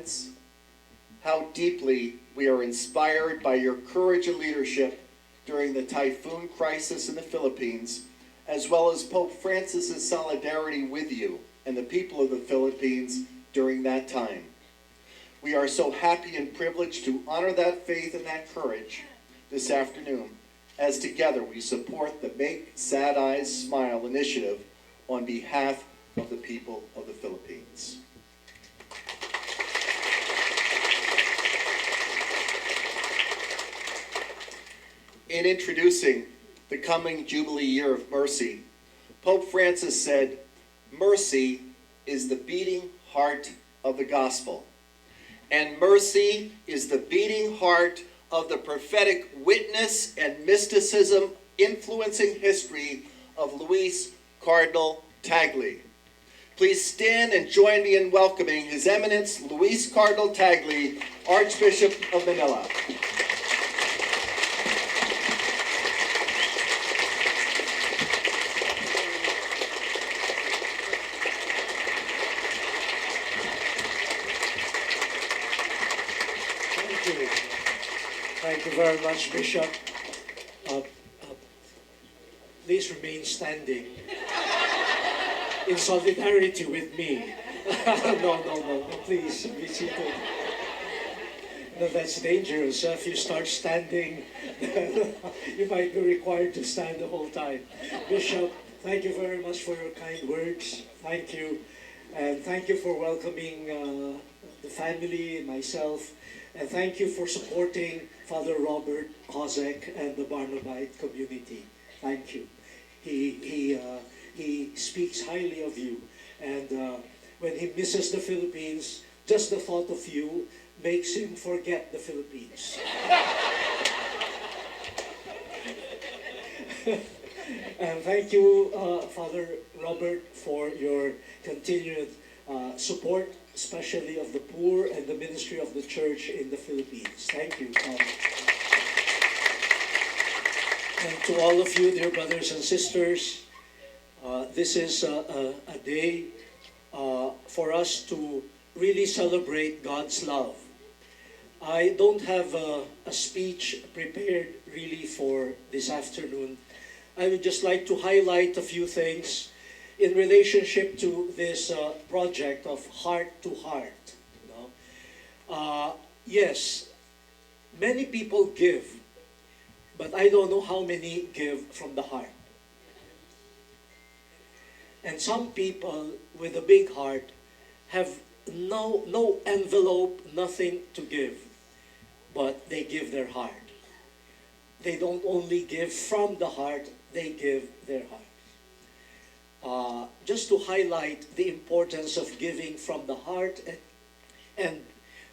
moments how deeply we are inspired by your courage and leadership during the typhoon crisis in the Philippines, as well as Pope Francis's solidarity with you and the people of the Philippines during that time. We are so happy and privileged to honor that faith and that courage this afternoon, as together we support the Make Sad Eyes Smile initiative on behalf of the people of the Philippines. In introducing the coming Jubilee Year of Mercy, Pope Francis said, "Mercy is the beating heart of the gospel, and mercy is the beating heart of the prophetic witness and mysticism influencing history of Luis Cardinal Tagle." Please stand and join me in welcoming His Eminence Luis Cardinal Tagle, Archbishop of Manila. Thank you very much, Bishop. Please remain standing in solidarity with me. No, please be seated. No, that's dangerous. If you start standing, you might be required to stand the whole time. Bishop, thank you very much for your kind words. Thank you. And thank you for welcoming the family, myself. And thank you for supporting Father Robert Kozek and the Barnabite community. Thank you. He speaks highly of you. And when he misses the Philippines, just the thought of you makes him forget the Philippines. And thank you, Father Robert, for your continued support, especially of the poor and the ministry of the church in the Philippines. Thank you, Tom. And to all of you, dear brothers and sisters, this is a day for us to really celebrate God's love. I don't have a speech prepared really for this afternoon. I would just like to highlight a few things in relationship to this project of Heart to Heart. Yes, many people give, but I don't know how many give from the heart. And some people with a big heart have no envelope, nothing to give, but they give their heart. They don't only give from the heart, they give their heart. Just to highlight the importance of giving from the heart and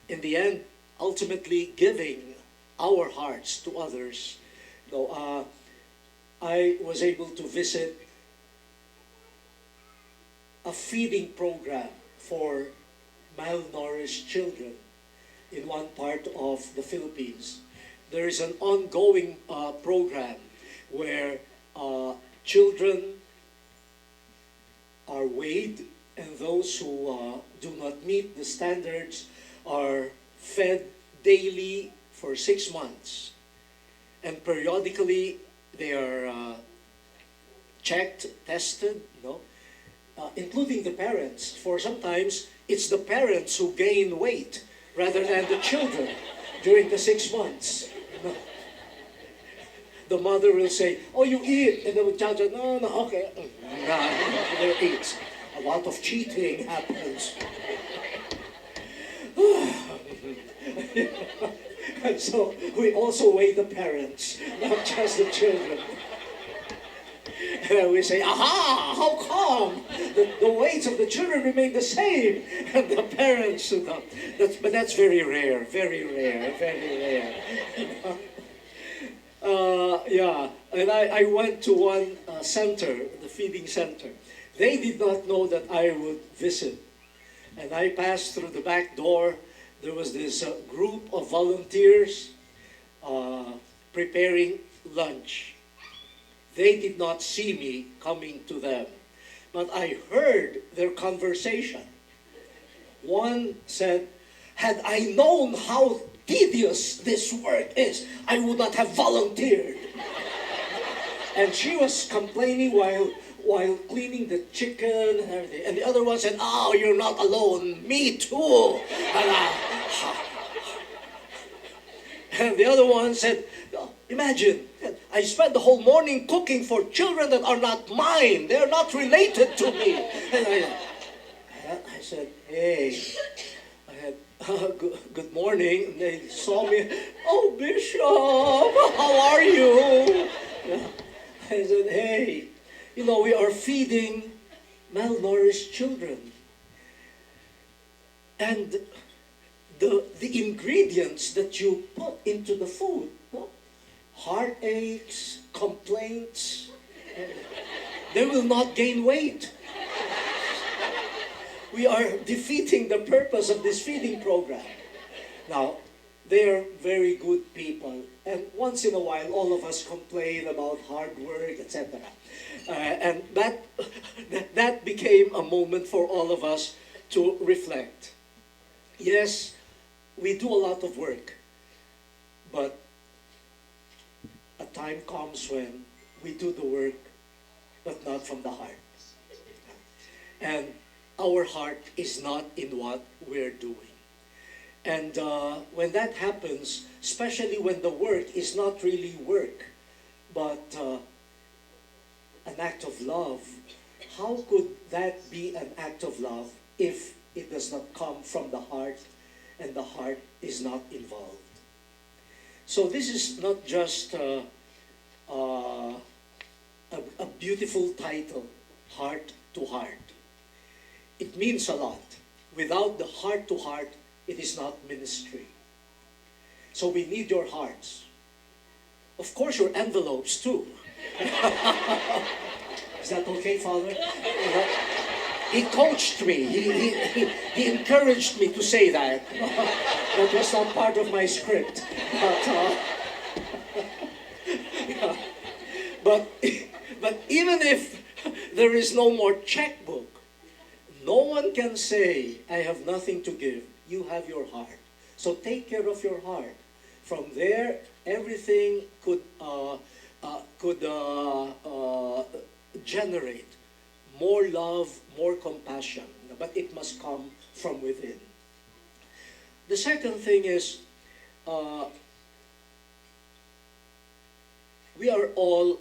in the end, ultimately giving our hearts to others. I was able to visit a feeding program for malnourished children in one part of the Philippines. There is an ongoing program where children are weighed, and those who do not meet the standards are fed daily for 6 months. And periodically they are checked, tested, including the parents. For sometimes it's the parents who gain weight rather than the children during the 6 months. The mother will say, "Oh, you eat," and the child says, "No, okay." They eat. A lot of cheating happens. And so we also weigh the parents, not just the children. And we say, "Aha! How come the weights of the children remain the same?" And the parents, but that's very rare, very rare, very rare. And I went to one center, the feeding center. They did not know that I would visit. And I passed through the back door. There was this group of volunteers preparing lunch. They did not see me coming to them, but I heard their conversation. One said, had I known how tedious this work is, I would not have volunteered. And she was complaining while cleaning the chicken and everything. And the other one said, "Oh, you're not alone. Me too." And the other one said, "Imagine, I spent the whole morning cooking for children that are not mine. They're not related to me." And I said, "Hey," I had, good morning. And they saw me. "Oh, Bishop, how are you?" I said, "Hey, we are feeding malnourished children. And the ingredients that you put into the food, heartaches, complaints, they will not gain weight. We are defeating the purpose of this feeding program." Now, they are very good people. And once in a while, all of us complain about hard work, etc. And that became a moment for all of us to reflect. Yes, we do a lot of work, but a time comes when we do the work, but not from the heart. And our heart is not in what we're doing. And when that happens, especially when the work is not really work, but an act of love, how could that be an act of love if it does not come from the heart and the heart is not involved? So this is not just a beautiful title, Heart to Heart. It means a lot. Without the heart to heart, it is not ministry. So we need your hearts. Of course, your envelopes too. Is that okay, Father? He coached me. He encouraged me to say that. That was not part of my script. But even if there is no more checkbook, no one can say, "I have nothing to give." You have your heart. So take care of your heart. From there, everything could generate more love, more compassion. But it must come from within. The second thing is, we are all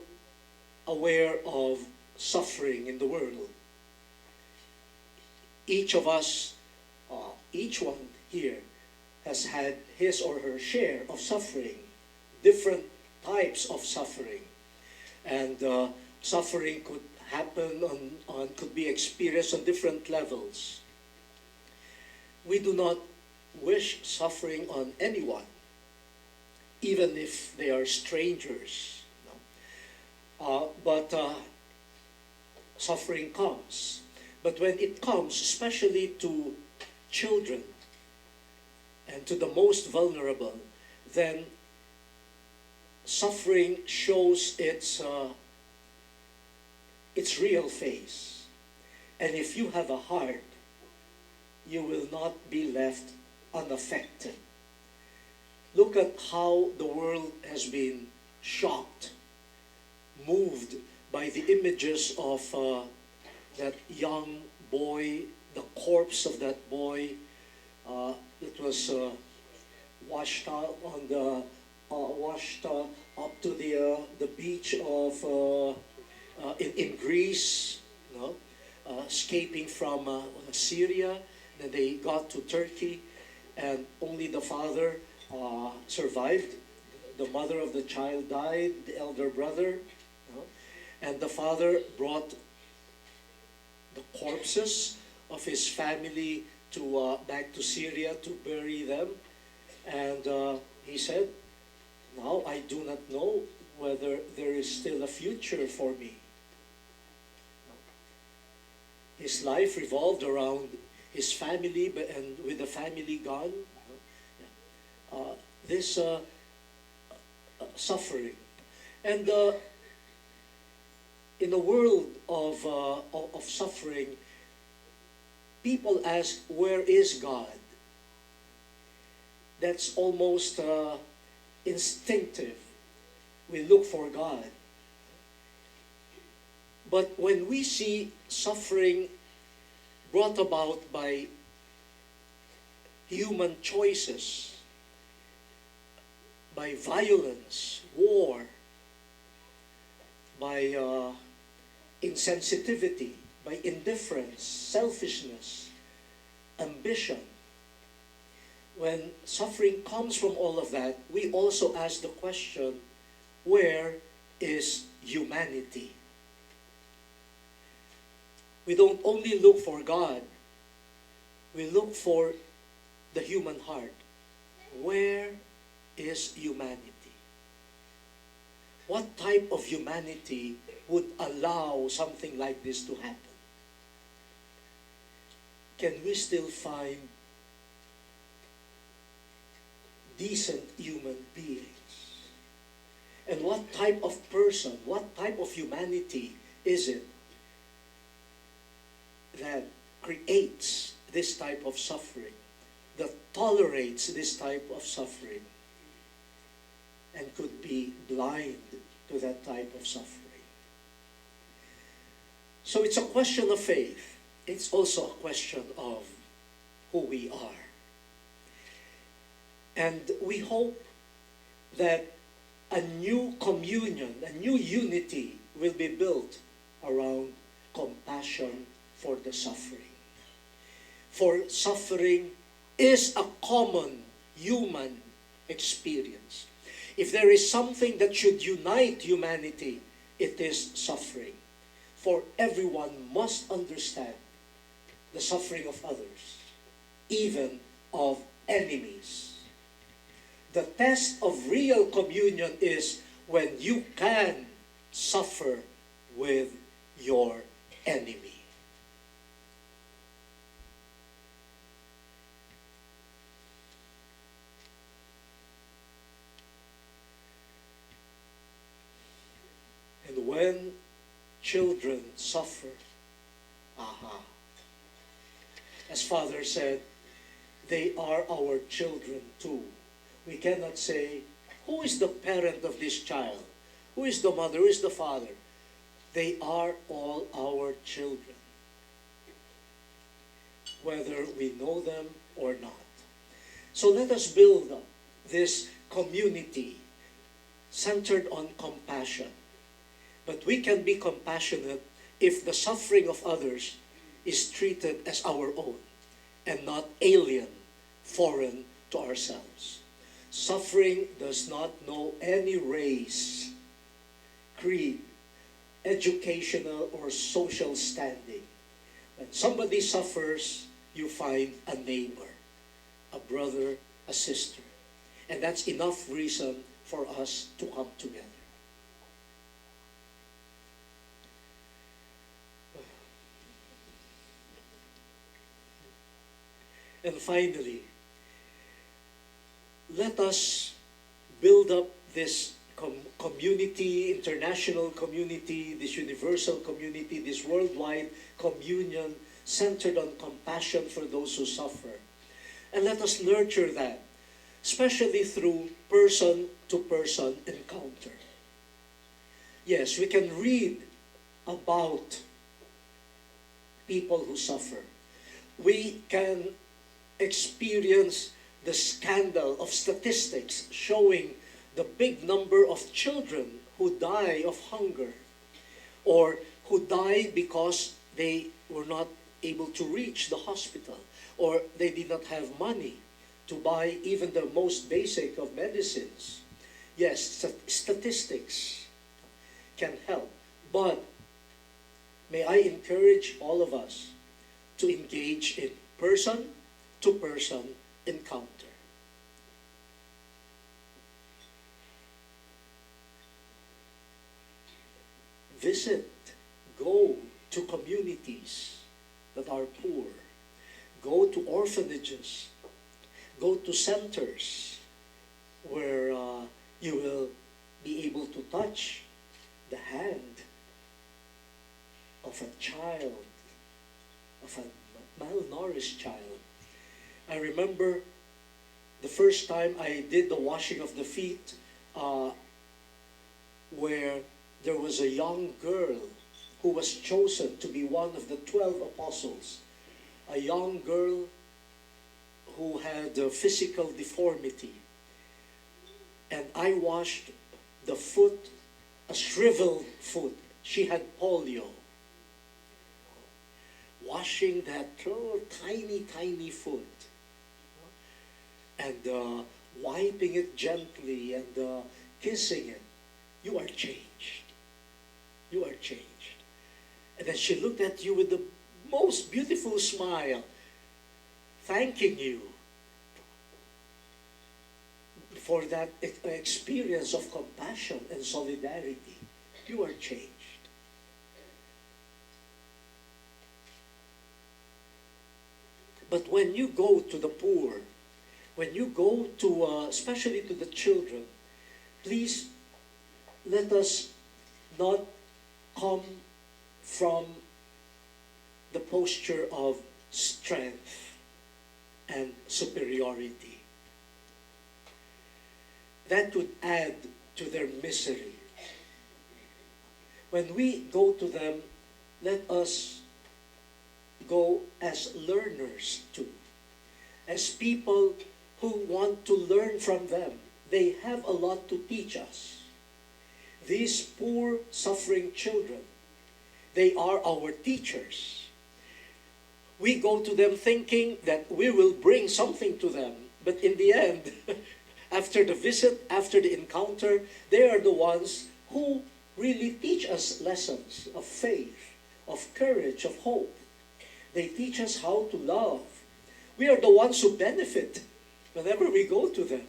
aware of suffering in the world. Each of us, each one here has had his or her share of suffering, different types of suffering. And suffering could happen could be experienced on different levels. We do not wish suffering on anyone, even if they are strangers. But suffering comes. But when it comes, especially to children and to the most vulnerable, then suffering shows its real face. And if you have a heart, you will not be left unaffected. Look at how the world has been shocked, moved by the images of that young boy, the corpse of that boy that was washed out on the up to the beach of in Greece, escaping from Syria. Then they got to Turkey, and only the father survived. The mother of the child died, the elder brother, and the father brought the corpses of his family back to Syria to bury them. And he said, "Now I do not know whether there is still a future for me." His life revolved around his family, and with the family gone, this suffering. And in a world of suffering, people ask, where is God? that's almost instinctive. We look for God. But when we see suffering brought about by human choices, by violence, war, by insensitivity, by indifference, selfishness, ambition, when suffering comes from all of that, we also ask the question, where is humanity? We don't only look for God, we look for the human heart. Where is humanity? What type of humanity would allow something like this to happen? Can we still find decent human beings? And what type of person, what type of humanity is it that creates this type of suffering, that tolerates this type of suffering, and could be blind to that type of suffering? So it's a question of faith. It's also a question of who we are. And we hope that a new communion, a new unity will be built around compassion for the suffering. For suffering is a common human experience. If there is something that should unite humanity, it is suffering. For everyone must understand the suffering of others, even of enemies. The test of real communion is when you can suffer with your enemy. And when children suffer, as Father said, they are our children too. We cannot say, who is the parent of this child? Who is the mother? Who is the father? They are all our children, whether we know them or not. So let us build up this community centered on compassion. But we can be compassionate if the suffering of others is treated as our own and not alien, foreign to ourselves. Suffering does not know any race, creed, educational or social standing. When somebody suffers, you find a neighbor, a brother, a sister. And that's enough reason for us to come together. And finally, let us build up this community, international community, this universal community, this worldwide communion centered on compassion for those who suffer. And let us nurture that, especially through person-to-person encounter. Yes, we can read about people who suffer. We can experience the scandal of statistics showing the big number of children who die of hunger or who die because they were not able to reach the hospital or they did not have money to buy even the most basic of medicines. Yes, statistics can help, but may I encourage all of us to engage in person-to-person encounter. Visit, go to communities that are poor, go to orphanages, go to centers where you will be able to touch the hand of a child, of a malnourished child. I remember the first time I did the washing of the feet, where there was a young girl who was chosen to be one of the 12 apostles. A young girl who had a physical deformity. And I washed the foot, a shriveled foot. She had polio. Washing that tiny, tiny foot. And wiping it gently and kissing it. You are changed. You are changed. And then she looked at you with the most beautiful smile, thanking you for that experience of compassion and solidarity. You are changed. But when you go to the poor, when you go to, especially to the children, please let us not come from the posture of strength and superiority. That would add to their misery. When we go to them, let us go as learners too, as people who want to learn from them. They have a lot to teach us. These poor, suffering children, they are our teachers. We go to them thinking that we will bring something to them, but in the end, after the visit, after the encounter, they are the ones who really teach us lessons of faith, of courage, of hope. They teach us how to love. We are the ones who benefit whenever we go to them.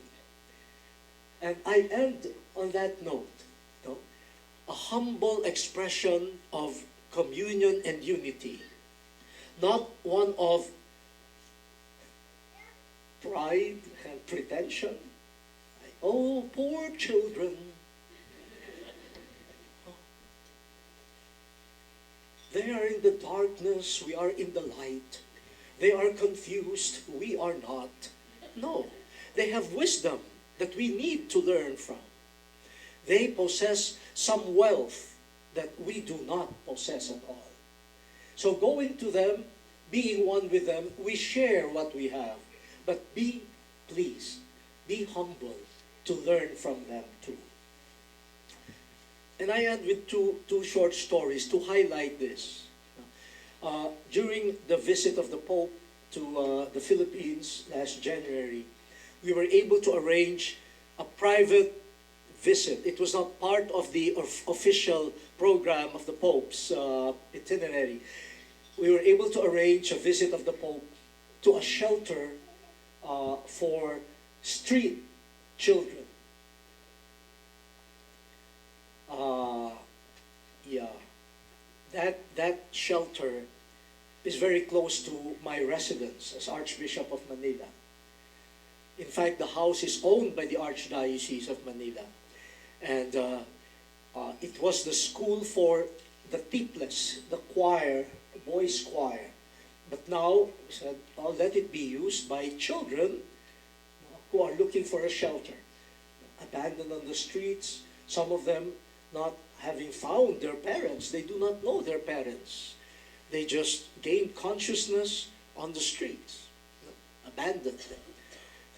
And I end on that note. No? A humble expression of communion and unity. Not one of pride and pretension. Oh, poor children. They are in the darkness, we are in the light. They are confused, we are not. No, they have wisdom that we need to learn from. They possess some wealth that we do not possess at all. So going to them, being one with them, we share what we have. But please, be humble to learn from them too. And I end with two short stories to highlight this. During the visit of the Pope to the Philippines last January, we were able to arrange a private visit. It was not part of the official program of the Pope's itinerary. We were able to arrange a visit of the Pope to a shelter for street children. That shelter is very close to my residence as Archbishop of Manila. In fact, the house is owned by the Archdiocese of Manila. And it was the school for the tipless, the choir, the boys' choir. But now, we said, oh, let it be used by children who are looking for a shelter. Abandoned on the streets, some of them not having found their parents. They do not know their parents. They just gained consciousness on the streets, abandoned them.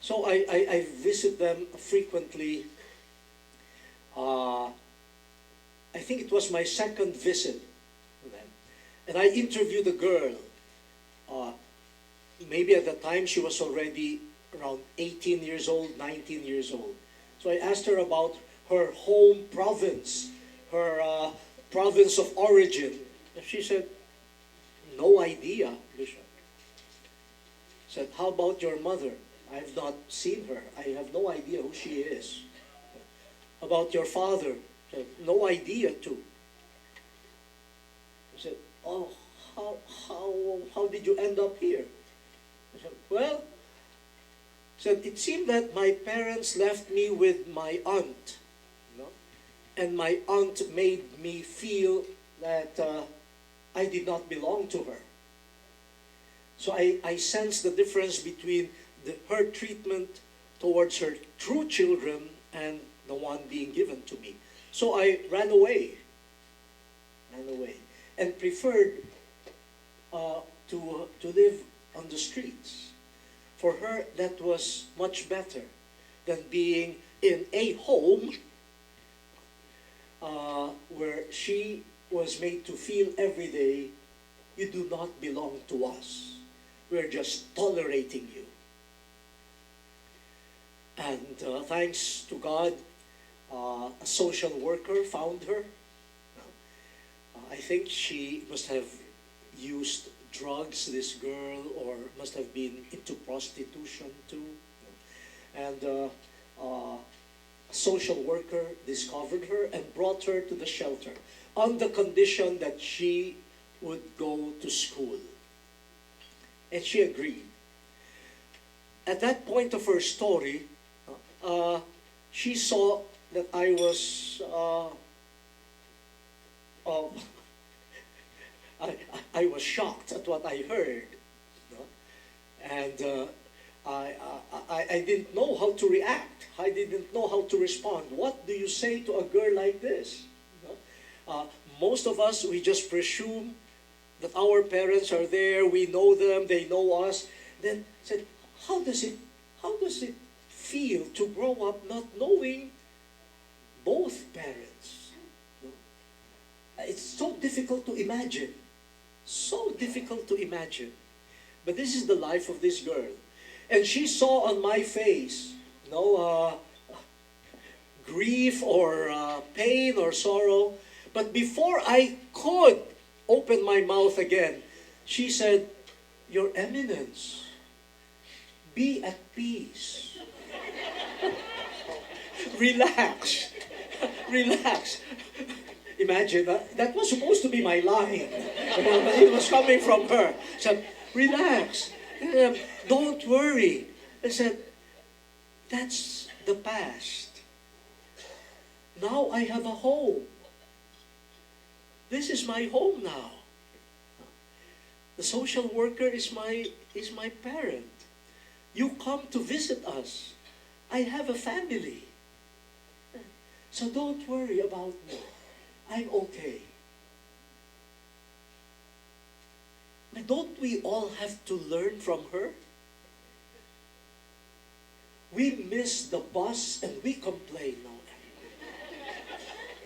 So I visit them frequently. I think it was my second visit to them. And I interviewed a girl. Maybe at the time she was already around 18 years old, 19 years old. So I asked her about her home province, her province of origin. And she said, no idea, Bishop. I said, how about your mother? I've not seen her. I have no idea who she is. About your father? I said, no idea too. I said, oh, how did you end up here? I said, well, said, it seemed that my parents left me with my aunt. And my aunt made me feel that I did not belong to her. So I sensed the difference between her treatment towards her true children and the one being given to me. So I ran away, and preferred to live on the streets. For her, that was much better than being in a home where she was made to feel every day, you do not belong to us. We're just tolerating you. And thanks to God, a social worker found her. I think she must have used drugs, this girl, or must have been into prostitution too. And a social worker discovered her and brought her to the shelter on the condition that she would go to school. And she agreed. At that point of her story, she saw that I was I was shocked at what I heard, and I didn't know how to react. I didn't know how to respond. What do you say to a girl like this? Most of us, we just presume that our parents are there, we know them, they know us. Then said, how does it feel to grow up not knowing both parents? It's so difficult to imagine. So difficult to imagine. But this is the life of this girl. And she saw on my face no grief or pain or sorrow. But before I could open my mouth again, she said, Your Eminence, be at peace. Relax. Relax. Imagine, that was supposed to be my line. But it was coming from her. She said, relax. Don't worry. I said, that's the past. Now I have a home. This is my home now. The social worker is my parent. You come to visit us. I have a family. So don't worry about me. I'm okay. But don't we all have to learn from her? We miss the bus and we complain now.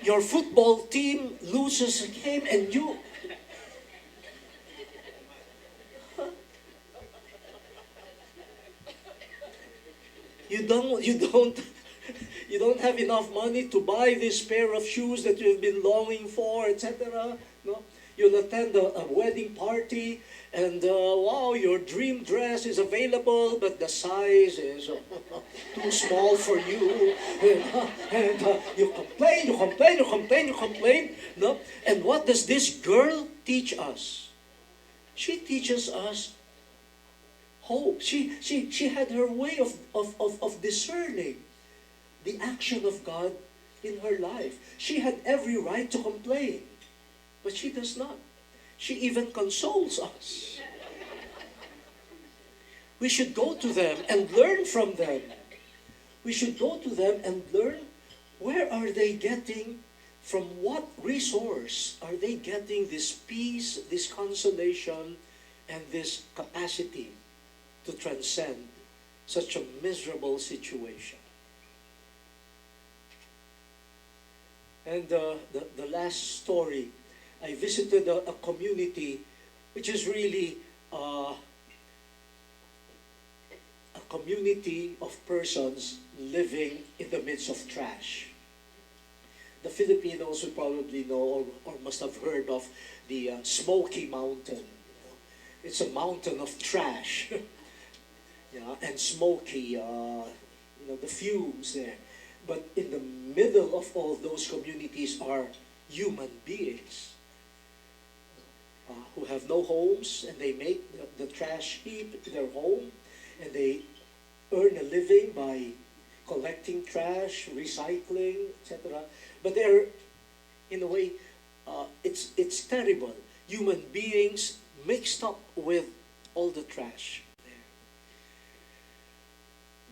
Your football team loses a game and you... You don't have enough money to buy this pair of shoes that you've been longing for, etc. No? You'll attend a wedding party and wow, your dream dress is available, but the size is too small for you. And you complain. No? And what does this girl teach us? She teaches us hope. She had her way of discerning the action of God in her life. She had every right to complain, but she does not. She even consoles us. We should go to them and learn from them. We should go to them and learn where are they getting, from what resource are they getting this peace, this consolation, and this capacity to transcend such a miserable situation. And the last story, I visited a community which is really a community of persons living in the midst of trash. The Filipinos would probably know or must have heard of the Smoky Mountain. It's a mountain of trash. Yeah, and smoky, the fumes there. But in the middle of all those communities are human beings who have no homes, and they make the trash heap their home, and they earn a living by collecting trash, recycling, etc. But they're, in a way, it's terrible. Human beings mixed up with all the trash there.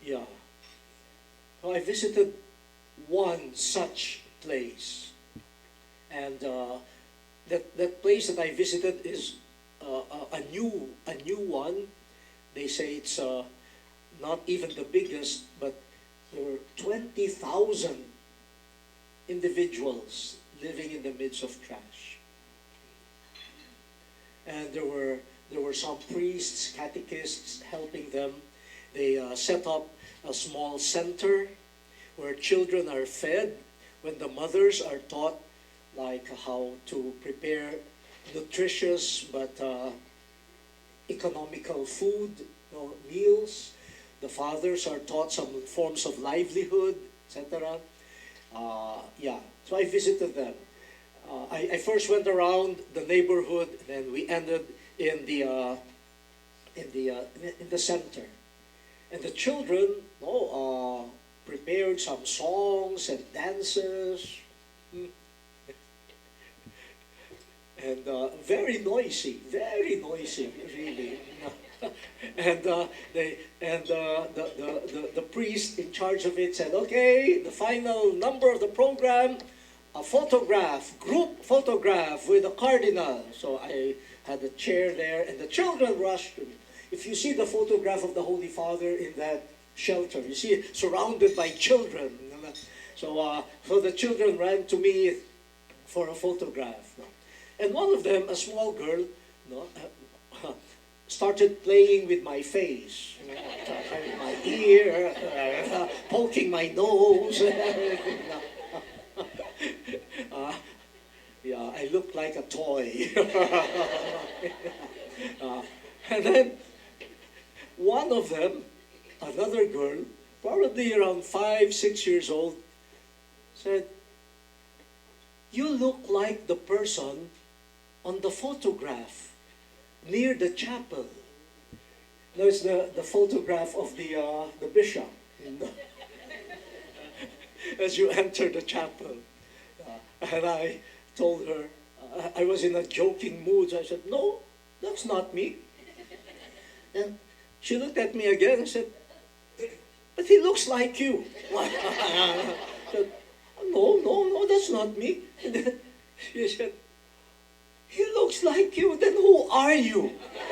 Yeah. Now, I visited one such place, and that place that I visited is a new one. They say it's not even the biggest, but there were 20,000 individuals living in the midst of trash. And there were some priests, catechists helping them. They set up a small center where children are fed, when the mothers are taught like how to prepare nutritious but economical food, meals. The fathers are taught some forms of livelihood, etc. So I visited them. I first went around the neighborhood, then we ended in the center, and the children prepared some songs and dances, and very noisy, really. And the priest in charge of it said, "Okay, the final number of the program, a photograph, group photograph with the cardinal." So I had a chair there, and the children rushed to me. If you see the photograph of the Holy Father in that shelter, you see it surrounded by children. So the children ran to me for a photograph. And one of them, a small girl, started playing with my face, touching my ear, poking my nose, and everything. I looked like a toy. And then one of them, another girl, probably around 5, 6 years old, said, "You look like the person on the photograph near the chapel." There's the photograph of the bishop as you enter the chapel. And I told her, I was in a joking mood, so I said, "No, that's not me." And she looked at me again and said, "But he looks like you." I said, No, that's not me. And then she said, "He looks like you, then who are you?"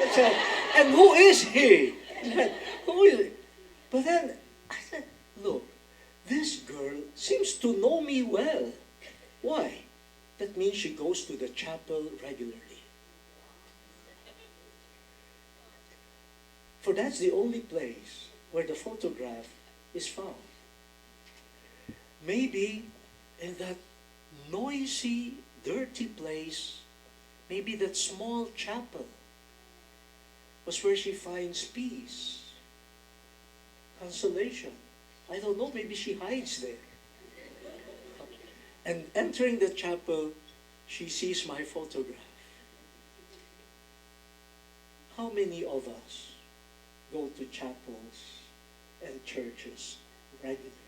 I said, "And who is he?" I said, "Who is he?" But then I said, "Look, this girl seems to know me well. Why? That means she goes to the chapel regularly." For that's the only place where the photograph is found. Maybe in that noisy, dirty place, maybe that small chapel was where she finds peace, consolation. I don't know, maybe she hides there. And entering the chapel, she sees my photograph. How many of us go to chapels and churches regularly?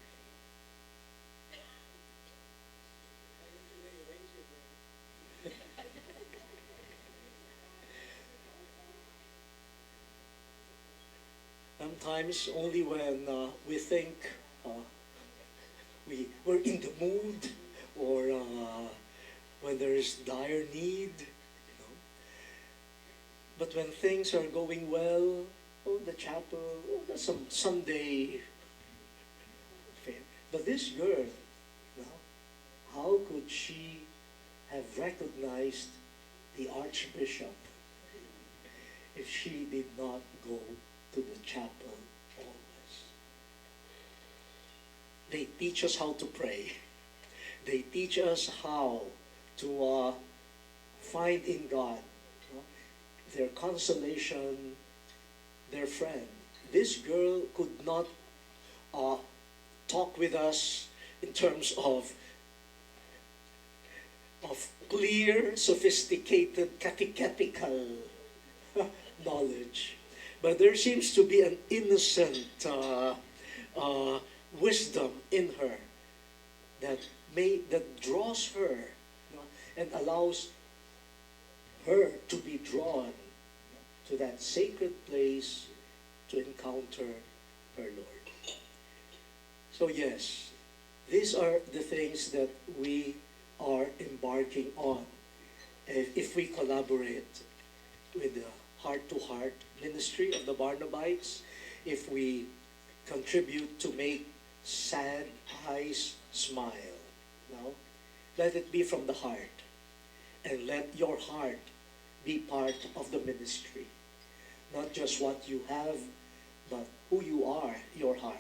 Sometimes only when we think we're in the mood, or when there is dire need. But when things are going well, the chapel, that's some Sunday affair. But this girl, how could she have recognized the Archbishop if she did not go to the chapel always? They teach us how to pray. They teach us how to find in God their consolation, their friend. This girl could not talk with us in terms of clear, sophisticated, catechetical knowledge. But there seems to be an innocent wisdom in her that draws her, and allows her to be drawn to that sacred place to encounter her Lord. So yes, these are the things that we are embarking on. If we collaborate with the heart-to-heart ministry of the Barnabites, if we contribute to make sad eyes smile, no? Let it be from the heart, and let your heart be part of the ministry. Not just what you have, but who you are, your heart.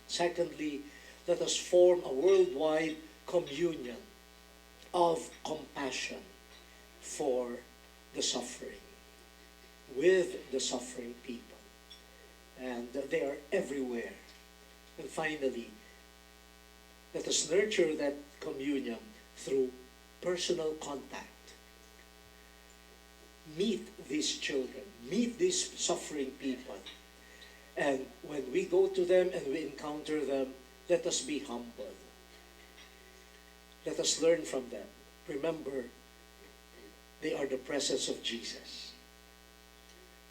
Secondly, let us form a worldwide communion of compassion for the suffering, with the suffering people. And they are everywhere. And finally, let us nurture that communion through personal contact. Meet these children, meet these suffering people. And when we go to them and we encounter them, let us be humble. Let us learn from them. Remember, they are the presence of Jesus.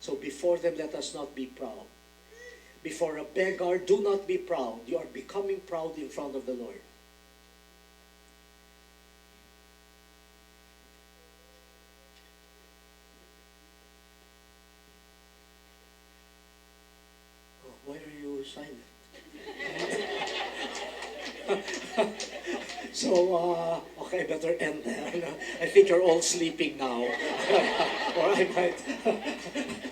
So before them, let us not be proud. Before a beggar, do not be proud. You are becoming proud in front of the Lord. Oh, why are you silent? So, okay, better end there. I think you're all sleeping now. Or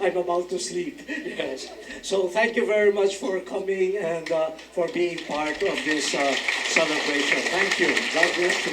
I'm about to sleep. Yes. So thank you very much for coming and for being part of this celebration. Thank you. God bless you.